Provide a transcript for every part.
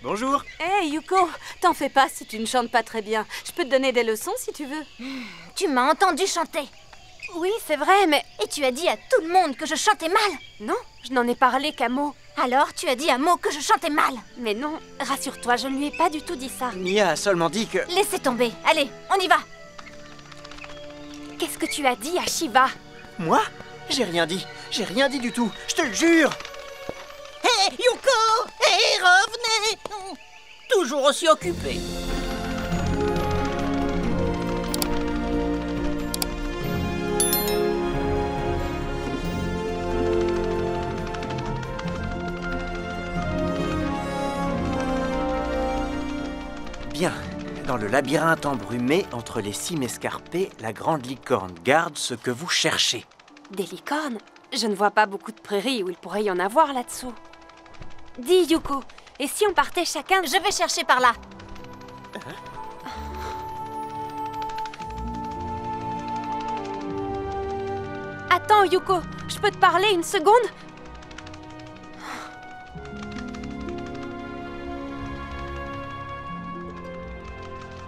Bonjour. Hey Yuko, t'en fais pas si tu ne chantes pas très bien. Je peux te donner des leçons si tu veux. Tu m'as entendu chanter. Oui, c'est vrai, mais... Et tu as dit à tout le monde que je chantais mal. Non, je n'en ai parlé qu'à mots. Alors tu as dit à Mo que je chantais mal. Mais non, rassure-toi, je ne lui ai pas du tout dit ça. Mia a seulement dit que... Laissez tomber. Allez, on y va. Qu'est-ce que tu as dit à Shiva? Moi? J'ai rien dit. J'ai rien dit du tout. Je te le jure. Hé, Yuko! Hé, revenez! Toujours aussi occupé. Bien. Dans le labyrinthe embrumé, entre les cimes escarpées, la grande licorne garde ce que vous cherchez. Des licornes? Je ne vois pas beaucoup de prairies où il pourrait y en avoir là-dessous. Dis Yuko, et si on partait chacun... Je vais chercher par là. Attends Yuko, je peux te parler une seconde?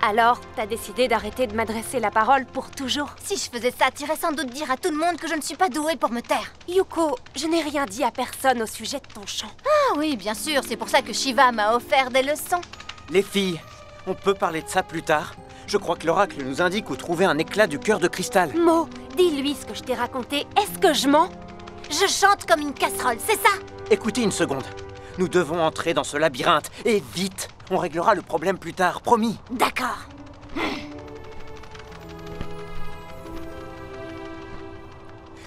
Alors, t'as décidé d'arrêter de m'adresser la parole pour toujours? Si je faisais ça, t'irais sans doute dire à tout le monde que je ne suis pas douée pour me taire. Yuko, je n'ai rien dit à personne au sujet de ton chant. Ah oui, bien sûr, c'est pour ça que Shiva m'a offert des leçons. Les filles, on peut parler de ça plus tard? Je crois que l'oracle nous indique où trouver un éclat du cœur de cristal. Mo, dis-lui ce que je t'ai raconté. Est-ce que je mens? Je chante comme une casserole, c'est ça? Écoutez une seconde. Nous devons entrer dans ce labyrinthe, et vite. On réglera le problème plus tard, promis. D'accord.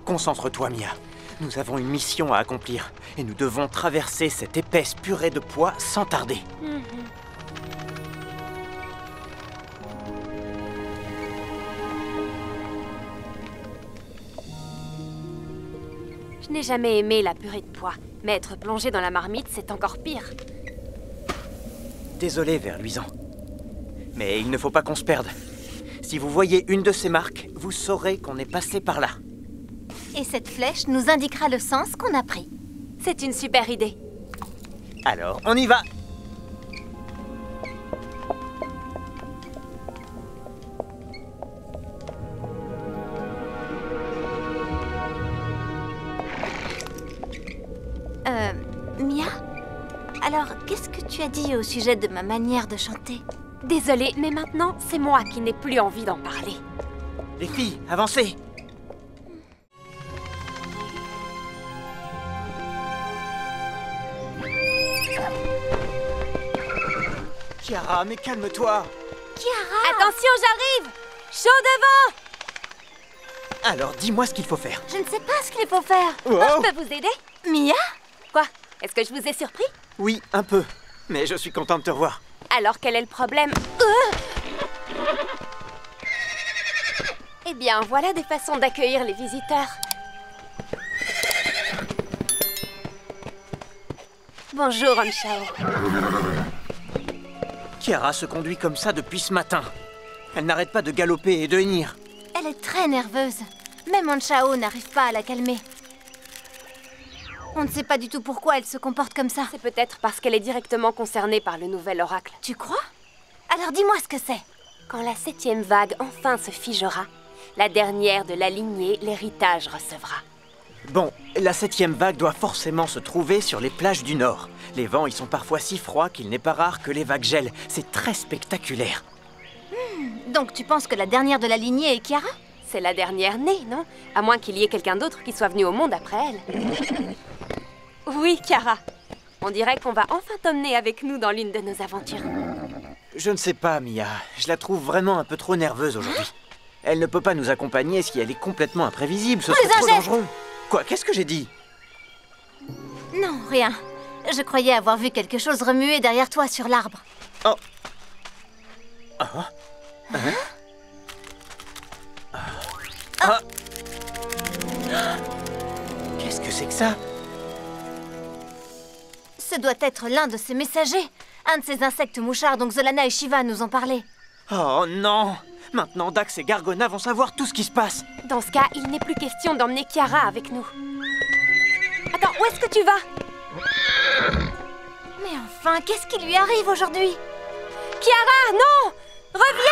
Concentre-toi, Mia. Nous avons une mission à accomplir, et nous devons traverser cette épaisse purée de pois sans tarder. Je n'ai jamais aimé la purée de pois, mais être plongé dans la marmite, c'est encore pire. Désolé, ver luisant. Mais il ne faut pas qu'on se perde. Si vous voyez une de ces marques, vous saurez qu'on est passé par là. Et cette flèche nous indiquera le sens qu'on a pris. C'est une super idée. Alors, on y va! Mia? Alors, qu'est-ce que tu as dit au sujet de ma manière de chanter? Désolée, mais maintenant, c'est moi qui n'ai plus envie d'en parler. Les filles, avancez! Kiara, mais calme-toi! Kiara! Attention, j'arrive! Chaud devant! Alors, dis-moi ce qu'il faut faire. Je ne sais pas ce qu'il faut faire. Oh. Je peux vous aider? Mia? Quoi? Est-ce que je vous ai surpris? Oui, un peu. Mais je suis content de te revoir. Alors, quel est le problème? Eh bien, voilà des façons d'accueillir les visiteurs. Bonjour, Anshao. Kiara se conduit comme ça depuis ce matin. Elle n'arrête pas de galoper et de hennir. Elle est très nerveuse. Même Anshao n'arrive pas à la calmer. On ne sait pas du tout pourquoi elle se comporte comme ça. C'est peut-être parce qu'elle est directement concernée par le nouvel oracle. Tu crois? Alors dis-moi ce que c'est. Quand la 7e vague enfin se figera, la dernière de la lignée, l'héritage recevra. Bon, la 7e vague doit forcément se trouver sur les plages du Nord. Les vents y sont parfois si froids qu'il n'est pas rare que les vagues gèlent. C'est très spectaculaire. Donc tu penses que la dernière de la lignée est Kiara? C'est la dernière née, non? À moins qu'il y ait quelqu'un d'autre qui soit venu au monde après elle. Oui, Kiara. On dirait qu'on va enfin t'emmener avec nous dans l'une de nos aventures. Je ne sais pas, Mia. Je la trouve vraiment un peu trop nerveuse aujourd'hui. Elle ne peut pas nous accompagner si elle est complètement imprévisible. Ce serait trop dangereux. Quoi? Qu'est-ce que j'ai dit? Non, rien. Je croyais avoir vu quelque chose remuer derrière toi sur l'arbre. Oh. Ah. Hein? Ah. Qu'est-ce que c'est que ça? Ce doit être l'un de ces messagers. Un de ces insectes mouchards dont Xolana et Shiva nous ont parlé. Oh non! Maintenant, Dax et Gargona vont savoir tout ce qui se passe. Dans ce cas, il n'est plus question d'emmener Kiara avec nous. Attends, où est-ce que tu vas? Mais enfin, qu'est-ce qui lui arrive aujourd'hui? Kiara, non! Reviens!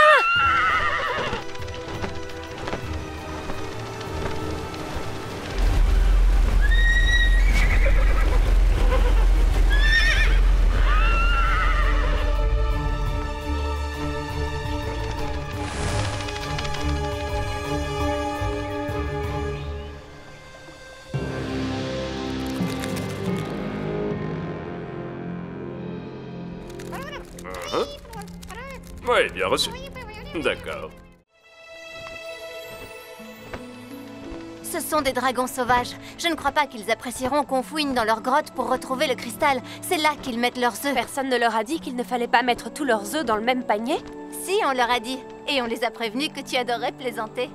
Oui, bien reçu. D'accord. Ce sont des dragons sauvages. Je ne crois pas qu'ils apprécieront qu'on fouine dans leur grotte pour retrouver le cristal. C'est là qu'ils mettent leurs œufs. Personne ne leur a dit qu'il ne fallait pas mettre tous leurs œufs dans le même panier? Si, on leur a dit. Et on les a prévenus que tu adorais plaisanter.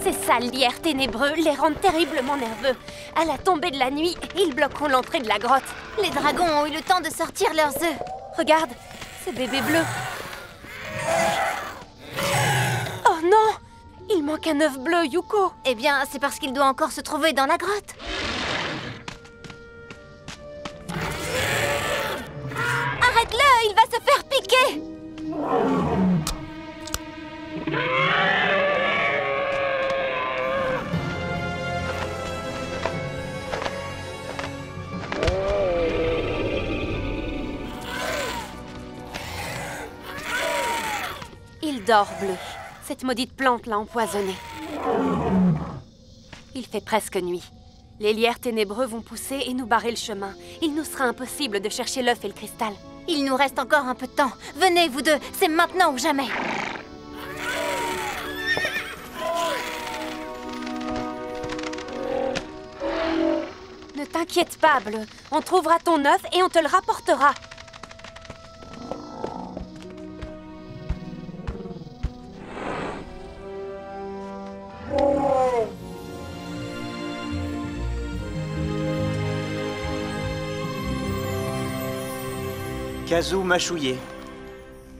Ces sales lierres ténébreux les rendent terriblement nerveux. À la tombée de la nuit, ils bloqueront l'entrée de la grotte. Les dragons ont eu le temps de sortir leurs œufs. Regarde, ces bébés bleus. Oh non! Il manque un œuf bleu, Yuko. Eh bien, c'est parce qu'il doit encore se trouver dans la grotte. Arrête-le, il va se faire piquer. Il dort, Bleu. Cette maudite plante l'a empoisonné. Il fait presque nuit. Les lierres ténébreux vont pousser et nous barrer le chemin. Il nous sera impossible de chercher l'œuf et le cristal. Il nous reste encore un peu de temps. Venez, vous deux, c'est maintenant ou jamais. Ne t'inquiète pas, Bleu. On trouvera ton œuf et on te le rapportera. Kazoo mâchouillé.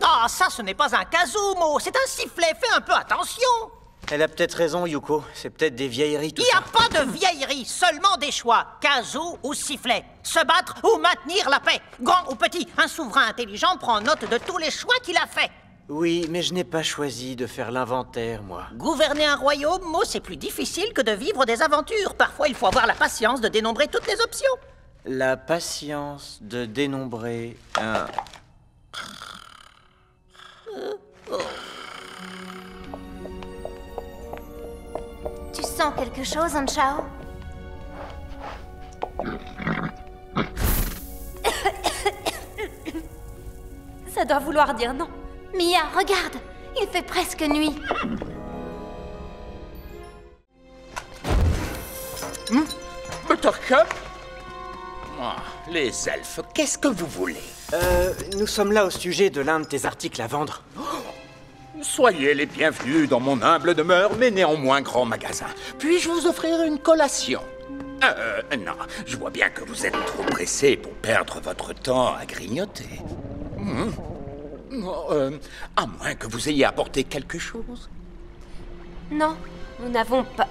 Ah, ça, ce n'est pas un kazoo, c'est un sifflet. Fais un peu attention. Elle a peut-être raison, Yuko. C'est peut-être des vieilleries, tout Il n'y ça. a pas de vieillerie, seulement des choix. Kazoo ou sifflet. Se battre ou maintenir la paix. Grand ou petit, un souverain intelligent prend note de tous les choix qu'il a faits. Oui, mais je n'ai pas choisi de faire l'inventaire, moi. Gouverner un royaume, c'est plus difficile que de vivre des aventures. Parfois, il faut avoir la patience de dénombrer toutes les options. La patience de dénombrer un... Tu sens quelque chose, Anshao? Ça doit vouloir dire non. Mia, regarde! Il fait presque nuit. Buttercup? Les elfes, qu'est-ce que vous voulez? Nous sommes là au sujet de l'un de tes articles à vendre. Soyez les bienvenus dans mon humble demeure, mais néanmoins grand magasin. Puis-je vous offrir une collation? Non, je vois bien que vous êtes trop pressé pour perdre votre temps à grignoter. À moins que vous ayez apporté quelque chose. Non, nous n'avons pas...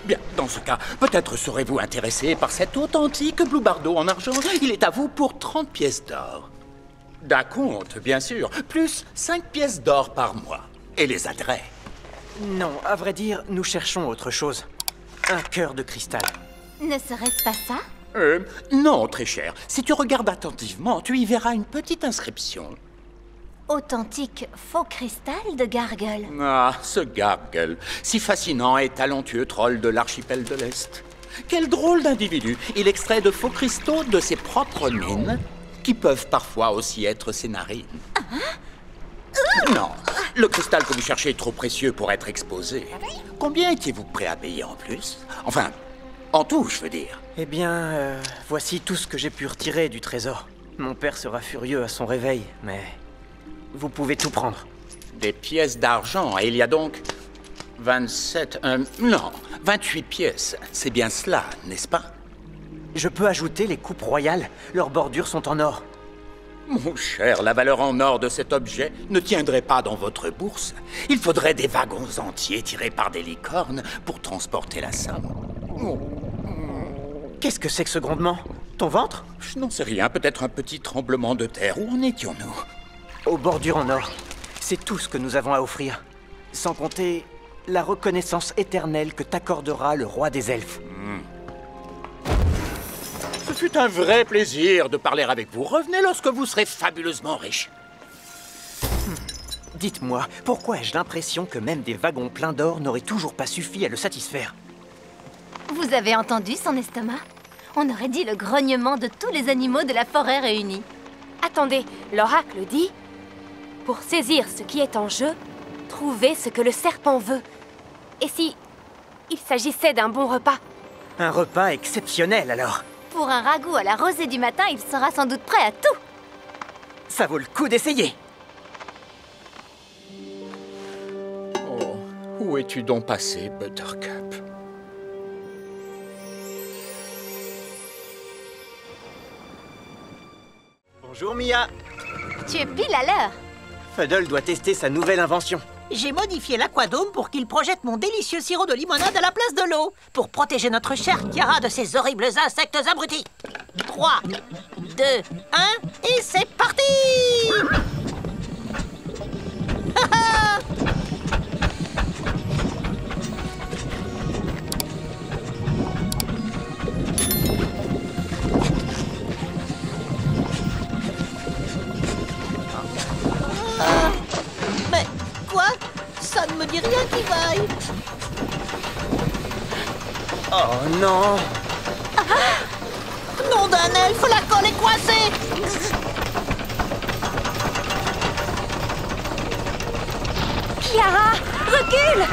Bien, dans ce cas, peut-être serez-vous intéressé par cet authentique bloubardeau en argent. Il est à vous pour 30 pièces d'or. D'acompte, bien sûr, plus 5 pièces d'or par mois. Et les adrets. Non, à vrai dire, nous cherchons autre chose. Un cœur de cristal. Ne serait-ce pas ça? Non, très cher. Si tu regardes attentivement, tu y verras une petite inscription. Authentique faux cristal de Gargle. Ah, ce Gargle, si fascinant et talentueux troll de l'archipel de l'Est. Quel drôle d'individu. Il extrait de faux cristaux de ses propres mines, qui peuvent parfois aussi être ses narines. Non, le cristal que vous cherchez est trop précieux pour être exposé. Combien étiez-vous prêt à payer en plus? Enfin, en tout, je veux dire. Eh bien, voici tout ce que j'ai pu retirer du trésor. Mon père sera furieux à son réveil, mais... vous pouvez tout prendre. Des pièces d'argent, et il y a donc 27... non, 28 pièces. C'est bien cela, n'est-ce pas? Je peux ajouter les coupes royales. Leurs bordures sont en or. Mon cher, la valeur en or de cet objet ne tiendrait pas dans votre bourse. Il faudrait des wagons entiers tirés par des licornes pour transporter la somme. Oh. Qu'est-ce que c'est que ce grondement? Ton ventre? Je n'en sais rien, peut-être un petit tremblement de terre. Où en étions-nous? Aux bordures en or. C'est tout ce que nous avons à offrir. Sans compter la reconnaissance éternelle que t'accordera le roi des elfes. Ce fut un vrai plaisir de parler avec vous. Revenez lorsque vous serez fabuleusement riche. Dites-moi, pourquoi ai-je l'impression que même des wagons pleins d'or n'auraient toujours pas suffi à le satisfaire? Vous avez entendu son estomac? On aurait dit le grognement de tous les animaux de la forêt réunis. Attendez, l'oracle dit... Pour saisir ce qui est en jeu, trouvez ce que le serpent veut. Et si il s'agissait d'un bon repas? Un repas exceptionnel, alors. Pour un ragoût à la rosée du matin, il sera sans doute prêt à tout. Ça vaut le coup d'essayer. Oh, où es-tu donc passé, Buttercup? Bonjour, Mia. Tu es pile à l'heure. Fuddle doit tester sa nouvelle invention. J'ai modifié l'aquadome pour qu'il projette mon délicieux sirop de limonade à la place de l'eau, pour protéger notre chère Kiara de ces horribles insectes abrutis. 3, 2, 1, et c'est parti! Mais quoi? Ça ne me dit rien qui vaille. Oh non! Nom d'un elfe, la colle est coincée! Kiara, recule!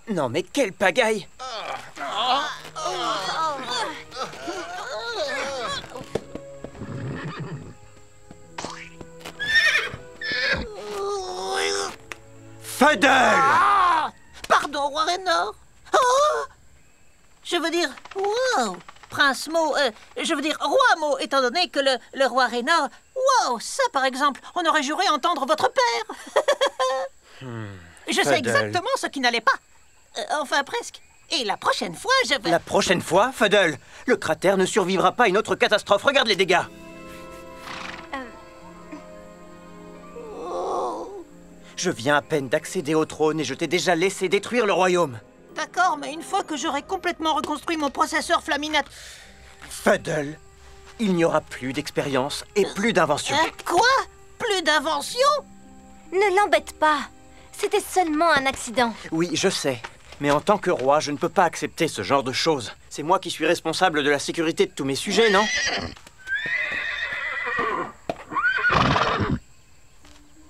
Non mais quelle pagaille! Fuddle! Pardon, roi Raynor. Oh! Je veux dire, wow! Prince Mo, je veux dire roi Mo, étant donné que le roi Raynor... Wow! Ça, par exemple, on aurait juré entendre votre père. Je sais Fuddle. exactement ce qui n'allait pas. Enfin, presque. Et la prochaine fois, je vais... La prochaine fois, Fuddle, le cratère ne survivra pas à une autre catastrophe. Regarde les dégâts. Je viens à peine d'accéder au trône et je t'ai déjà laissé détruire le royaume. D'accord, mais une fois que j'aurai complètement reconstruit mon processeur Flaminat... Fuddle, il n'y aura plus d'expérience et plus d'invention. Quoi? Plus d'invention? Ne l'embête pas. C'était seulement un accident. Oui, je sais. Mais en tant que roi, je ne peux pas accepter ce genre de choses. C'est moi qui suis responsable de la sécurité de tous mes sujets, non?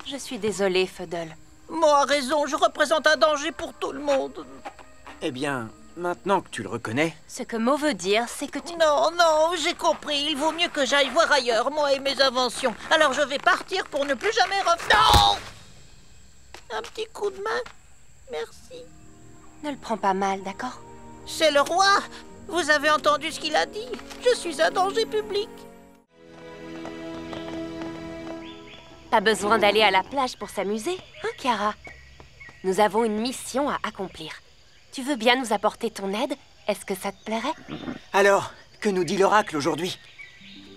Je suis désolée, Fuddle. Mo a raison, je représente un danger pour tout le monde. Eh bien, maintenant que tu le reconnais... Ce que Mo veut dire, c'est que tu... Non, non, j'ai compris. Il vaut mieux que j'aille voir ailleurs, moi et mes inventions. Alors je vais partir pour ne plus jamais revenir. Non! Un petit coup de main. Merci. Ne le prends pas mal, d'accord? C'est le roi. Vous avez entendu ce qu'il a dit. Je suis un danger public. Pas besoin d'aller à la plage pour s'amuser, hein, Kiara? Nous avons une mission à accomplir. Tu veux bien nous apporter ton aide? Est-ce que ça te plairait? Alors, que nous dit l'oracle aujourd'hui?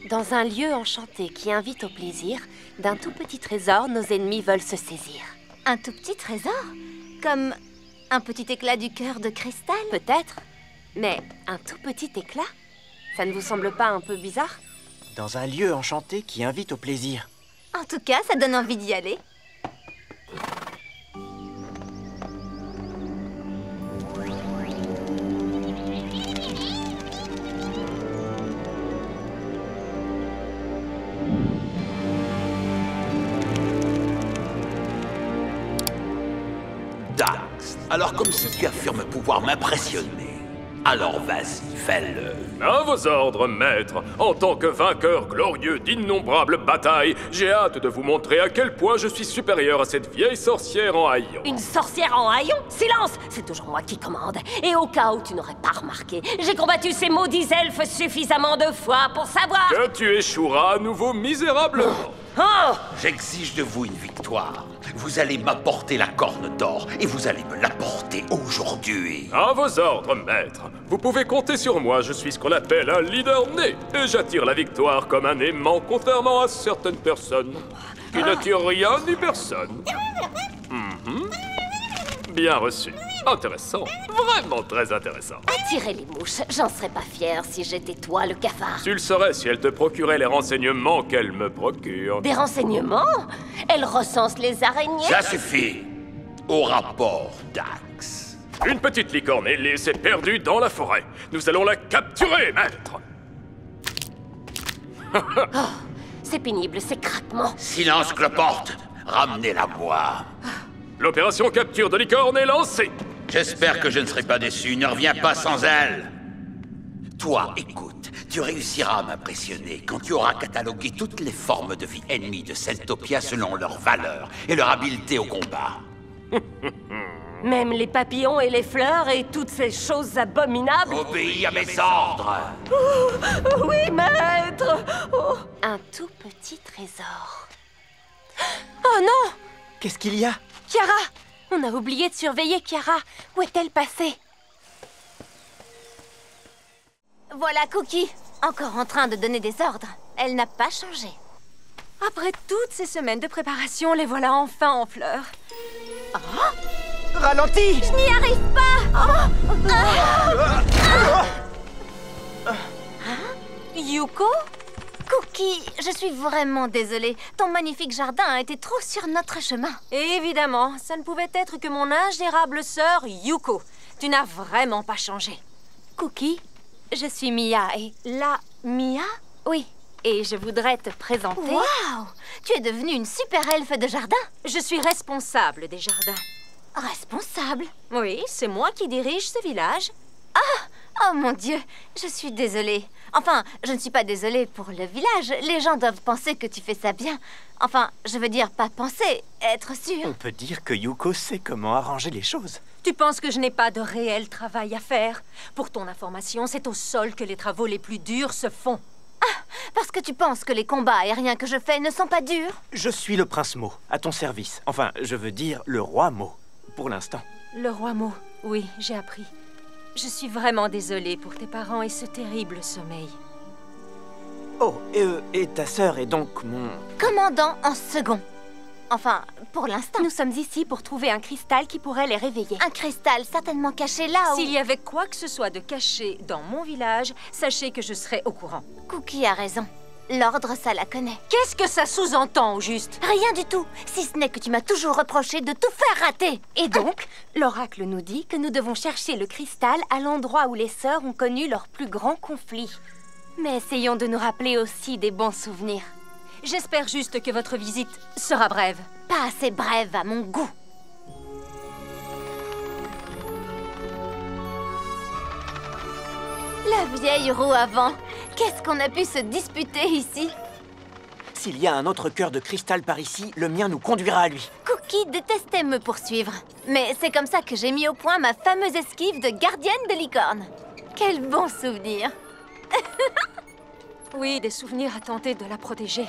Dans un lieu enchanté qui invite au plaisir, d'un tout petit trésor, nos ennemis veulent se saisir. Un tout petit trésor? Comme un petit éclat du cœur de cristal? Peut-être, mais un tout petit éclat? Ça ne vous semble pas un peu bizarre? Dans un lieu enchanté qui invite au plaisir. En tout cas, ça donne envie d'y aller. Dax, alors comme ça tu affirmes pouvoir m'impressionner. Alors vas-y, fais-le. À vos ordres, maître. En tant que vainqueur glorieux d'innombrables batailles, j'ai hâte de vous montrer à quel point je suis supérieur à cette vieille sorcière en haillons. Une sorcière en haillons? Silence! C'est toujours moi qui commande. Et au cas où tu n'aurais pas remarqué, j'ai combattu ces maudits elfes suffisamment de fois pour savoir... Que tu échoueras à nouveau misérablement. Oh! J'exige de vous une victoire. Vous allez m'apporter la corne d'or et vous allez me l'apporter aujourd'hui. À vos ordres, maître. Vous pouvez compter sur moi, je suis ce qu'on appelle un leader né. Et j'attire la victoire comme un aimant, contrairement à certaines personnes qui n'attirent rien ni personne. Bien reçu. Intéressant. Vraiment très intéressant. Attirer les mouches, j'en serais pas fière si j'étais toi, le cafard. Tu le saurais si elle te procurait les renseignements qu'elle me procure. Des renseignements? Elle recense les araignées? Ça suffit. Au rapport, Dax. Une petite licorne ailée s'est perdue dans la forêt. Nous allons la capturer, maître. C'est pénible, ces craquements. Silence, cloporte. Ramenez-la-moi. L'opération capture de licorne est lancée. J'espère que je ne serai pas déçu. Ne reviens pas sans elle. Toi, écoute, tu réussiras à m'impressionner quand tu auras catalogué toutes les formes de vie ennemies de Celtopia selon leur valeur et leur habileté au combat. Même les papillons et les fleurs et toutes ces choses abominables. Obéis à mes ordres. Oui, maître. Un tout petit trésor. Oh non! Qu'est-ce qu'il y a? Kiara! On a oublié de surveiller Kiara. Où est-elle passée? Voilà Cookie, encore en train de donner des ordres. Elle n'a pas changé. Après toutes ces semaines de préparation, les voilà enfin en fleurs. Ralentis! Je n'y arrive pas. Yuko? Cookie, je suis vraiment désolée. Ton magnifique jardin a été trop sur notre chemin. Évidemment, ça ne pouvait être que mon ingérable sœur Yuko. Tu n'as vraiment pas changé. Cookie, je suis Mia et... La Mia? Oui, et je voudrais te présenter... Waouh! Tu es devenue une super elfe de jardin. Je suis responsable des jardins. Responsable? Oui, c'est moi qui dirige ce village. Oh mon Dieu, je suis désolée. Enfin, je ne suis pas désolée pour le village. Les gens doivent penser que tu fais ça bien. Enfin, je veux dire pas penser, être sûr. On peut dire que Yuko sait comment arranger les choses. Tu penses que je n'ai pas de réel travail à faire? Pour ton information, c'est au sol que les travaux les plus durs se font. Parce que tu penses que les combats aériens que je fais ne sont pas durs? Je suis le prince Mo, à ton service. Enfin, je veux dire le roi Mo, pour l'instant. Le roi Mo, oui, j'ai appris. Je suis vraiment désolée pour tes parents et ce terrible sommeil. Oh, et ta sœur est donc mon... Commandant en second. Enfin, pour l'instant. Nous sommes ici pour trouver un cristal qui pourrait les réveiller. Un cristal certainement caché là où... S'il y avait quoi que ce soit de caché dans mon village, sachez que je serais au courant. Cookie a raison. L'ordre, ça la connaît. Qu'est-ce que ça sous-entend, au juste? Rien du tout, si ce n'est que tu m'as toujours reproché de tout faire rater. Et donc, l'oracle nous dit que nous devons chercher le cristal à l'endroit où les sœurs ont connu leur plus grand conflit. Mais essayons de nous rappeler aussi des bons souvenirs. J'espère juste que votre visite sera brève. Pas assez brève à mon goût. La vieille roue avant. Qu'est-ce qu'on a pu se disputer ici? S'il y a un autre cœur de cristal par ici, le mien nous conduira à lui. Cookie détestait me poursuivre. Mais c'est comme ça que j'ai mis au point ma fameuse esquive de gardienne de licorne. Quel bon souvenir. Oui, des souvenirs à tenter de la protéger.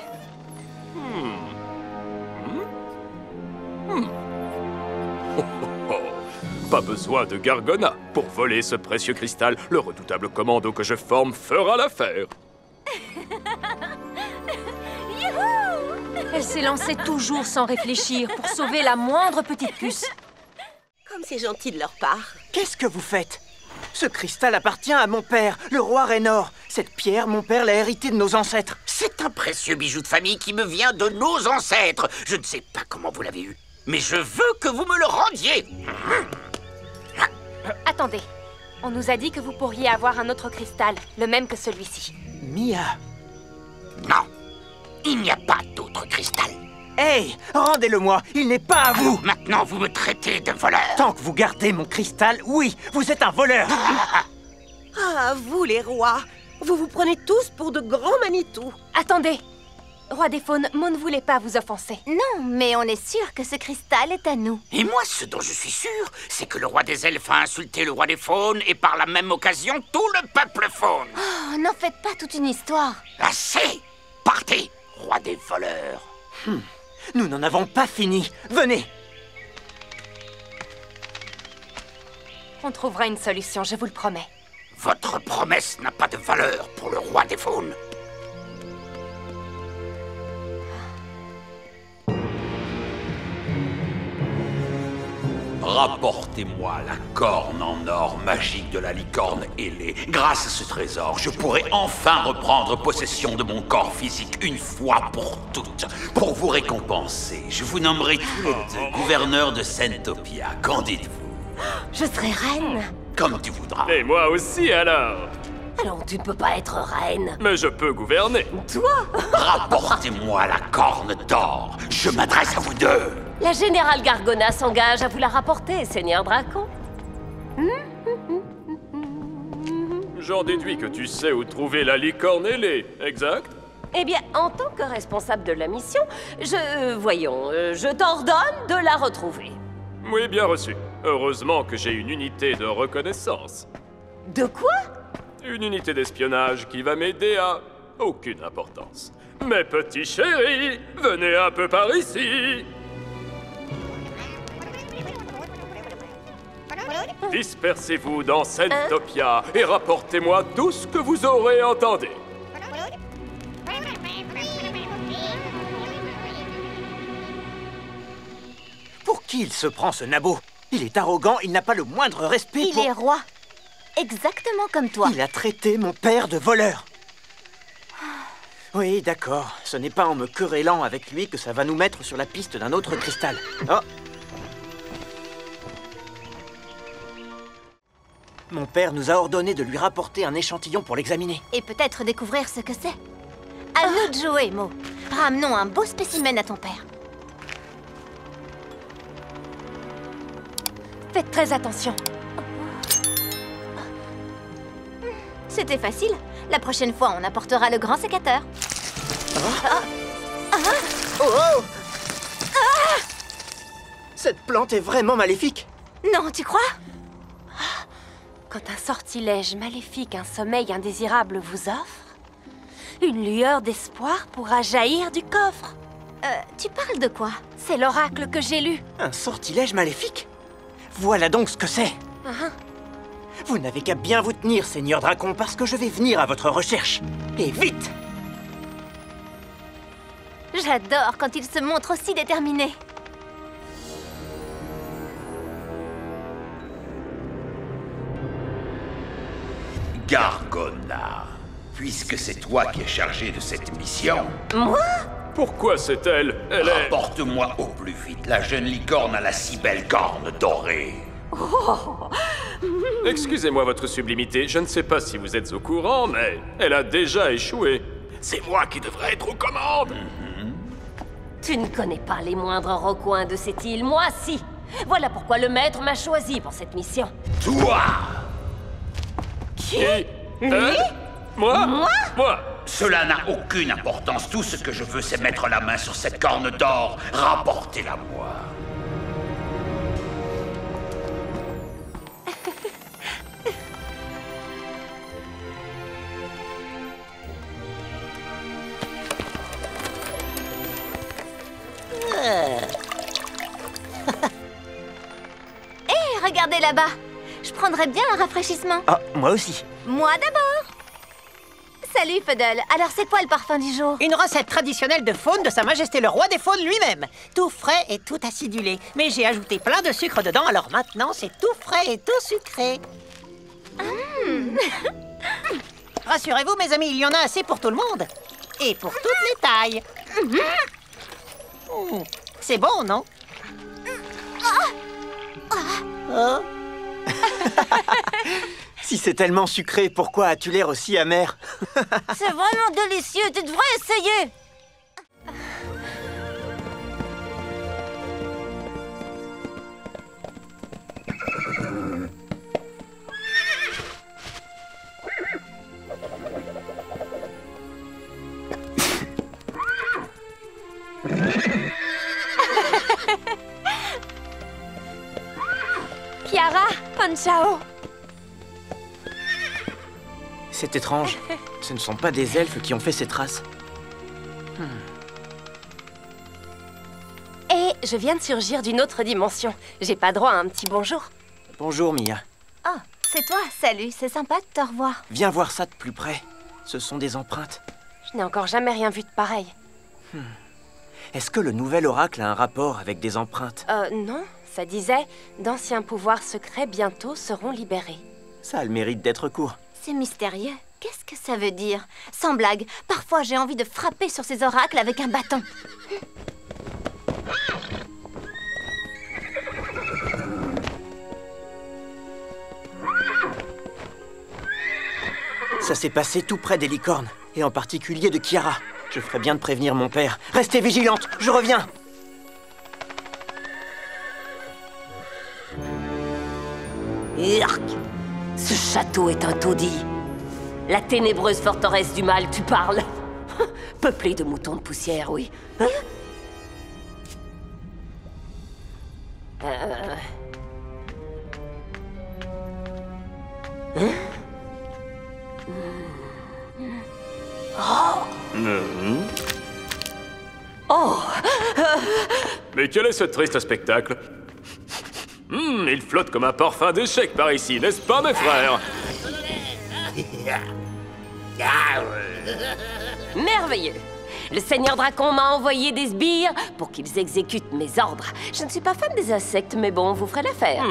Pas besoin de Gargona. Pour voler ce précieux cristal, le redoutable commando que je forme fera l'affaire. Elle s'est lancée toujours sans réfléchir pour sauver la moindre petite puce. Comme c'est gentil de leur part. Qu'est-ce que vous faites? Ce cristal appartient à mon père, le roi Raynor. Cette pierre, mon père l'a héritée de nos ancêtres. C'est un précieux bijou de famille qui me vient de nos ancêtres. Je ne sais pas comment vous l'avez eu, mais je veux que vous me le rendiez. Attendez, on nous a dit que vous pourriez avoir un autre cristal, le même que celui-ci. Mia. Non, il n'y a pas d'autre cristal. Hey, rendez-le-moi, il n'est pas à vous. Maintenant, vous me traitez de voleur. Tant que vous gardez mon cristal, oui, vous êtes un voleur. Ah, vous les rois, vous vous prenez tous pour de grands Manitou. Attendez! Roi des faunes, Mo ne voulait pas vous offenser. Non, mais on est sûr que ce cristal est à nous. Et moi, ce dont je suis sûr, c'est que le roi des elfes a insulté le roi des faunes et par la même occasion tout le peuple faune. Oh, n'en faites pas toute une histoire. Assez! Partez, roi des voleurs. Nous n'en avons pas fini. Venez. On trouvera une solution, je vous le promets. Votre promesse n'a pas de valeur pour le roi des faunes. Rapportez-moi la corne en or magique de la licorne ailée. Grâce à ce trésor, je pourrai enfin reprendre possession de mon corps physique une fois pour toutes. Pour vous récompenser, je vous nommerai tous les deux gouverneurs de Sentopia. Qu'en dites-vous? Je serai reine. Comme tu voudras. Et moi aussi, alors. Alors tu ne peux pas être reine. Mais je peux gouverner. Rapportez-moi la corne d'or. Je m'adresse à vous deux. La générale Gargona s'engage à vous la rapporter, Seigneur Dracon. J'en déduis que tu sais où trouver la licorne ailée, exact? Eh bien, en tant que responsable de la mission, je t'ordonne de la retrouver. Oui, bien reçu. Heureusement que j'ai une unité de reconnaissance. De quoi? Une unité d'espionnage qui va m'aider à... aucune importance. Mes petits chéris, venez un peu par ici. Dispersez-vous dans Sentopia et rapportez-moi tout ce que vous aurez entendu. Pour qui il se prend, ce nabo? Il est arrogant, il n'a pas le moindre respect Il est roi. Exactement comme toi. Il a traité mon père de voleur. Oui, d'accord. Ce n'est pas en me querellant avec lui que ça va nous mettre sur la piste d'un autre cristal. Oh! Mon père nous a ordonné de lui rapporter un échantillon pour l'examiner. Et peut-être découvrir ce que c'est. À nous de jouer, Mo. Ramenons un beau spécimen à ton père. Faites très attention. C'était facile. La prochaine fois, on apportera le grand sécateur. Cette plante est vraiment maléfique. Non, tu crois? Quand un sortilège maléfique, un sommeil indésirable vous offre, une lueur d'espoir pourra jaillir du coffre. Tu parles de quoi? C'est l'oracle que j'ai lu. Un sortilège maléfique? Voilà donc ce que c'est. Vous n'avez qu'à bien vous tenir, Seigneur Dracon, parce que je vais venir à votre recherche. Et vite! J'adore quand il se montre aussi déterminé. Gargona, puisque c'est toi qui es chargé de cette mission, Pourquoi c'est elle? Elle est... rapporte-moi au plus vite la jeune licorne à la si belle corne dorée. Excusez-moi, votre sublimité, je ne sais pas si vous êtes au courant, mais elle a déjà échoué. C'est moi qui devrais être aux commandes. Tu ne connais pas les moindres recoins de cette île, moi si. Voilà pourquoi le maître m'a choisi pour cette mission. Toi! Qui? Elle? Moi? Moi? Cela n'a aucune importance. Tout ce que je veux, c'est mettre la main sur cette corne d'or. Rapportez-la moi. Hé, regardez là-bas. Je prendrais bien un rafraîchissement. Ah, moi aussi. Moi d'abord. Salut, Puddle. Alors, c'est quoi le parfum du jour? Une recette traditionnelle de faune de Sa Majesté le Roi des Faunes lui-même. Tout frais et tout acidulé. Mais j'ai ajouté plein de sucre dedans, alors maintenant c'est tout frais et tout sucré. Rassurez-vous, mes amis, il y en a assez pour tout le monde. Et pour toutes les tailles. C'est bon, non? Oh. Si c'est tellement sucré, pourquoi as-tu l'air aussi amer? C'est vraiment délicieux. Tu devrais essayer. Kiara, Anchao. C'est étrange. Ce ne sont pas des elfes qui ont fait ces traces. Et je viens de surgir d'une autre dimension. J'ai pas droit à un petit bonjour. Bonjour, Mia. Oh, c'est toi. Salut, c'est sympa de te revoir. Viens voir ça de plus près. Ce sont des empreintes. Je n'ai encore jamais rien vu de pareil. Est-ce que le nouvel oracle a un rapport avec des empreintes? Non. Ça disait, d'anciens pouvoirs secrets bientôt seront libérés. Ça a le mérite d'être court. C'est mystérieux. Qu'est-ce que ça veut dire? Sans blague, parfois j'ai envie de frapper sur ces oracles avec un bâton. Ça s'est passé tout près des licornes, et en particulier de Kiara. Je ferais bien de prévenir mon père. Restez vigilante, je reviens. Urk! Ce château est un taudis. La ténébreuse forteresse du mal, tu parles? Peuplée de moutons de poussière, oui. Hein? Mais quel est ce triste spectacle? Il flotte comme un parfum d'échec par ici, n'est-ce pas, mes frères? Merveilleux! Le Seigneur Dracon m'a envoyé des sbires pour qu'ils exécutent mes ordres. Je ne suis pas fan des insectes, mais bon, vous ferez l'affaire.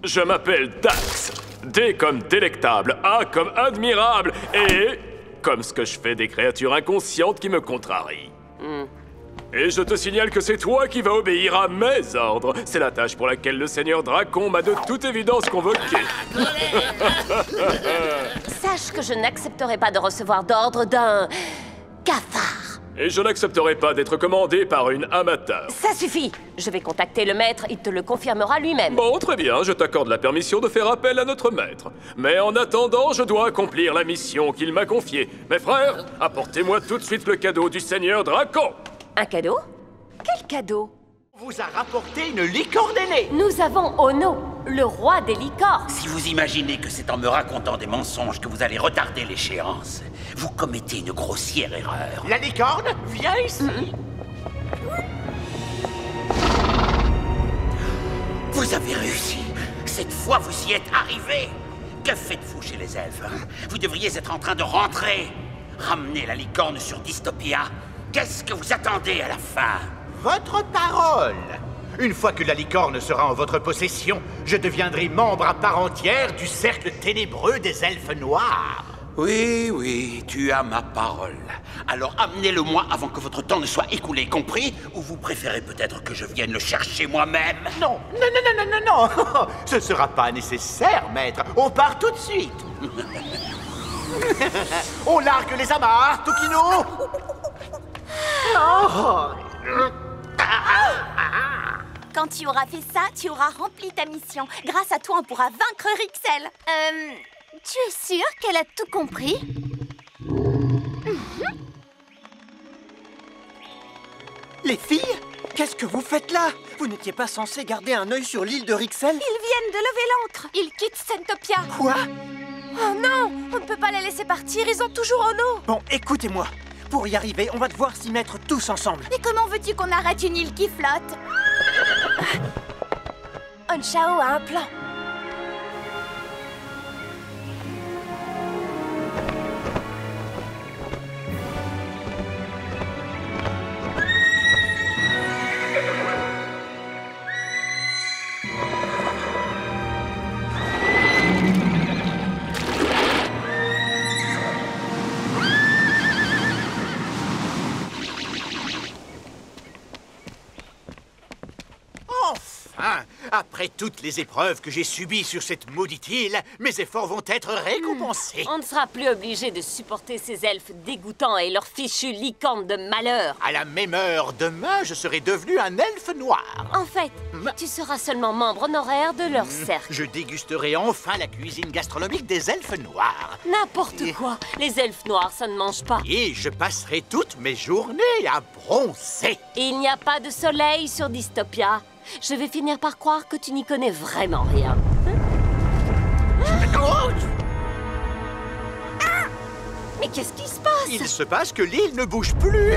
Je m'appelle Dax. D comme délectable, A comme admirable, et comme ce que je fais des créatures inconscientes qui me contrarient. Et je te signale que c'est toi qui vas obéir à mes ordres. C'est la tâche pour laquelle le Seigneur Dracon m'a de toute évidence convoqué. Sache que je n'accepterai pas de recevoir d'ordre d'un cafard. Et je n'accepterai pas d'être commandé par une amateur. Ça suffit! Je vais contacter le maître, il te le confirmera lui-même. Bon, très bien, je t'accorde la permission de faire appel à notre maître. Mais en attendant, je dois accomplir la mission qu'il m'a confiée. Mes frères, apportez-moi tout de suite le cadeau du Seigneur Dracon. Un cadeau? Quel cadeau? On vous a rapporté une licorne aînée. Nous avons Ono, le roi des licornes. Si vous imaginez que c'est en me racontant des mensonges que vous allez retarder l'échéance, vous commettez une grossière erreur. La licorne, viens ici. Vous avez réussi. Cette fois, vous y êtes arrivé. Que faites-vous chez les elfes? Vous devriez être en train de rentrer. Ramenez la licorne sur Dystopia. Qu'est-ce que vous attendez à la fin? Votre parole! Une fois que la licorne sera en votre possession, je deviendrai membre à part entière du cercle ténébreux des elfes noirs. Oui, oui, tu as ma parole. Alors amenez-le-moi avant que votre temps ne soit écoulé, compris? Ou vous préférez peut-être que je vienne le chercher moi-même? Non, non, non, non, non, non, non. Ce ne sera pas nécessaire, maître. On part tout de suite. On largue les amarres, Tokino. Quand tu auras fait ça, tu auras rempli ta mission. Grâce à toi, on pourra vaincre Rixel. Tu es sûre qu'elle a tout compris? Les filles? Qu'est-ce que vous faites là? Vous n'étiez pas censées garder un œil sur l'île de Rixel? Ils viennent de lever l'ancre. Ils quittent Sentopia. Quoi? Oh non, on ne peut pas les laisser partir. Ils ont toujours Ono. Bon, écoutez-moi. Pour y arriver, on va devoir s'y mettre tous ensemble. Mais comment veux-tu qu'on arrête une île qui flotte? Anchao a un plan. Après toutes les épreuves que j'ai subies sur cette maudite île, mes efforts vont être récompensés. On ne sera plus obligé de supporter ces elfes dégoûtants et leurs fichues licornes de malheur. À la même heure, demain, je serai devenu un elfe noir. En fait, tu seras seulement membre honoraire de leur cercle. Je dégusterai enfin la cuisine gastronomique des elfes noirs. N'importe quoi. Les elfes noirs, ça ne mange pas. Et je passerai toutes mes journées à bronzer. Il n'y a pas de soleil sur Dystopia. Je vais finir par croire que tu n'y connais vraiment rien. Mais qu'est-ce qui se passe? Il se passe que l'île ne bouge plus.